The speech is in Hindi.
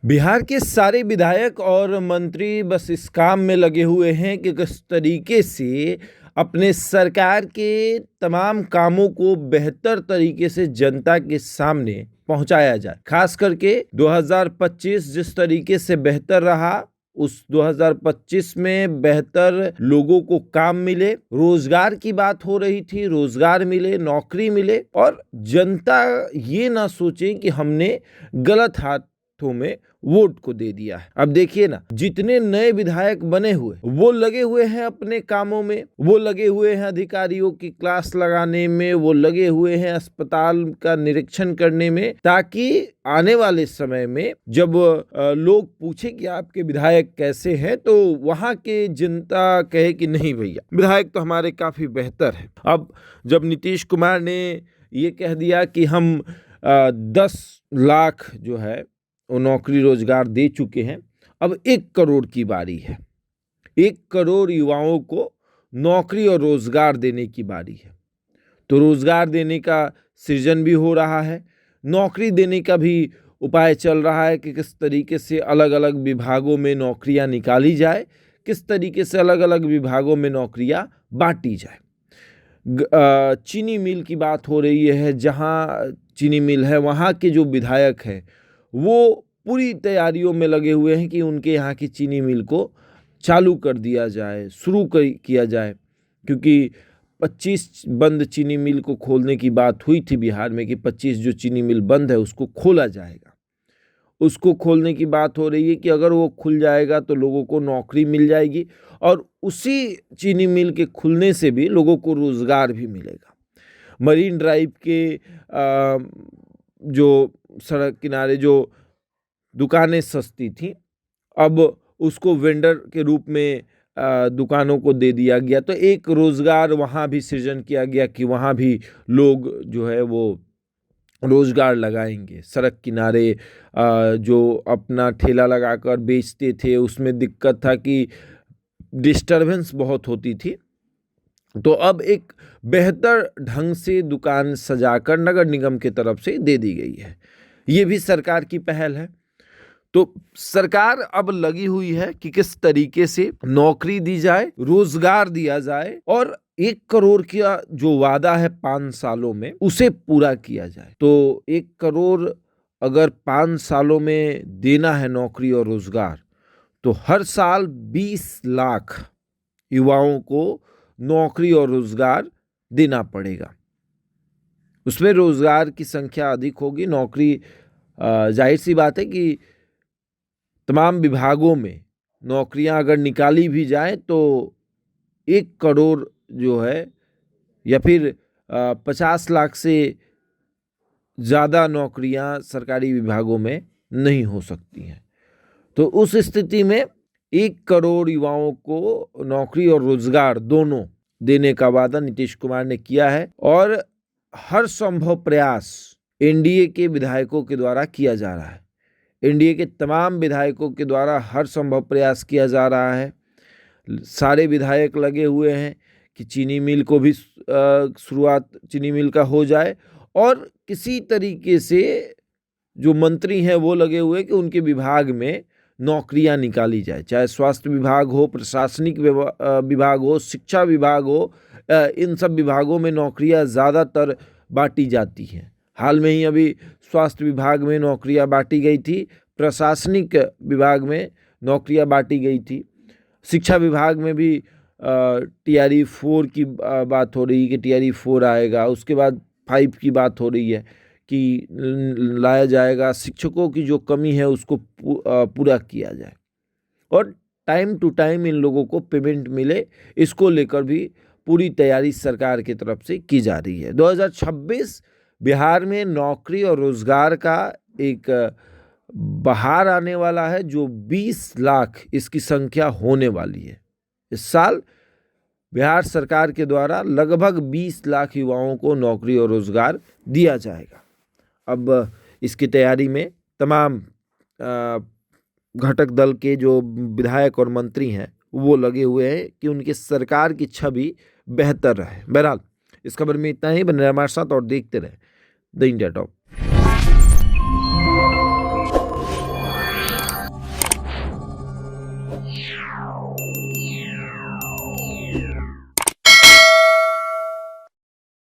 बिहार के सारे विधायक और मंत्री बस इस काम में लगे हुए हैं कि किस तरीके से अपने सरकार के तमाम कामों को बेहतर तरीके से जनता के सामने पहुंचाया जाए। खास करके 2025 जिस तरीके से बेहतर रहा, उस 2025 में बेहतर लोगों को काम मिले, रोजगार की बात हो रही थी, रोजगार मिले, नौकरी मिले और जनता ये ना सोचे कि हमने गलत हाथों में वोट को दे दिया है। अब देखिए ना, जितने नए विधायक बने हुए वो लगे हुए हैं अपने कामों में, वो लगे हुए हैं अधिकारियों की क्लास लगाने में, वो लगे हुए हैं अस्पताल का निरीक्षण करने में, ताकि आने वाले समय में जब लोग पूछे कि आपके विधायक कैसे हैं, तो वहां के जनता कहे कि नहीं भैया, विधायक तो हमारे काफी बेहतर है। अब जब नीतीश कुमार ने ये कह दिया कि हम 10 लाख जो है वो नौकरी रोजगार दे चुके हैं, अब 1 करोड़ की बारी है। 1 करोड़ युवाओं को नौकरी और रोजगार देने की बारी है। तो रोजगार देने का सृजन भी हो रहा है, नौकरी देने का भी उपाय चल रहा है कि किस तरीके से अलग अलग विभागों में नौकरियां निकाली जाए, किस तरीके से अलग अलग विभागों में नौकरियां बांटी जाए। चीनी मिल की बात हो रही है, जहां चीनी मिल है वहां के जो विधायक हैं वो पूरी तैयारियों में लगे हुए हैं कि उनके यहाँ की चीनी मिल को चालू कर दिया जाए, शुरू किया जाए, क्योंकि 25 बंद चीनी मिल को खोलने की बात हुई थी बिहार में कि 25 जो चीनी मिल बंद है उसको खोला जाएगा। उसको खोलने की बात हो रही है कि अगर वो खुल जाएगा तो लोगों को नौकरी मिल जाएगी और उसी चीनी मिल के खुलने से भी लोगों को रोजगार भी मिलेगा। मरीन ड्राइव के जो सड़क किनारे जो दुकानें सस्ती थी, अब उसको वेंडर के रूप में दुकानों को दे दिया गया, तो एक रोजगार वहाँ भी सृजन किया गया कि वहाँ भी लोग जो है वो रोजगार लगाएंगे। सड़क किनारे जो अपना ठेला लगाकर बेचते थे उसमें दिक्कत था कि डिस्टरबेंस बहुत होती थी, तो अब एक बेहतर ढंग से दुकान सजाकर नगर निगम की तरफ से दे दी गई है। ये भी सरकार की पहल है। तो सरकार अब लगी हुई है कि किस तरीके से नौकरी दी जाए, रोजगार दिया जाए और 1 करोड़ का जो वादा है 5 सालों में उसे पूरा किया जाए। तो 1 करोड़ अगर 5 सालों में देना है नौकरी और रोजगार, तो हर साल 20 लाख युवाओं को नौकरी और रोजगार देना पड़ेगा। उसमें रोजगार की संख्या अधिक होगी, नौकरी जाहिर सी बात है कि तमाम विभागों में नौकरियां अगर निकाली भी जाए तो 1 करोड़ जो है या फिर 50 लाख से ज़्यादा नौकरियां सरकारी विभागों में नहीं हो सकती हैं। तो उस स्थिति में 1 करोड़ युवाओं को नौकरी और रोजगार दोनों देने का वादा नीतीश कुमार ने किया है और हर संभव प्रयास एनडीए के विधायकों के द्वारा किया जा रहा है। एनडीए के तमाम विधायकों के द्वारा हर संभव प्रयास किया जा रहा है। सारे विधायक लगे हुए हैं कि चीनी मिल को भी शुरुआत चीनी मिल का हो जाए और किसी तरीके से जो मंत्री हैं वो लगे हुए हैं कि उनके विभाग में नौकरियां निकाली जाए, चाहे स्वास्थ्य विभाग हो, प्रशासनिक विभाग हो, शिक्षा विभाग हो, इन सब विभागों में नौकरियां ज़्यादातर बांटी जाती हैं। हाल में ही अभी स्वास्थ्य विभाग में नौकरियां बांटी गई थी, प्रशासनिक विभाग में नौकरियां बांटी गई थी, शिक्षा विभाग में भी TRE 4 की बात हो रही है कि TRE 4 आएगा, उसके बाद 5 की बात हो रही है कि लाया जाएगा। शिक्षकों की जो कमी है उसको पूरा किया जाए और टाइम टू टाइम इन लोगों को पेमेंट मिले, इसको लेकर भी पूरी तैयारी सरकार की तरफ से की जा रही है। 2026 बिहार में नौकरी और रोजगार का एक बहार आने वाला है जो 20 लाख इसकी संख्या होने वाली है। इस साल बिहार सरकार के द्वारा लगभग 20 लाख युवाओं को नौकरी और रोजगार दिया जाएगा। अब इसकी तैयारी में तमाम घटक दल के जो विधायक और मंत्री हैं वो लगे हुए हैं कि उनकी सरकार की छवि बेहतर रहे। बहरहाल इस खबर में इतना ही। बने रहे हमारे साथ और देखते रहे द इंडिया टॉप।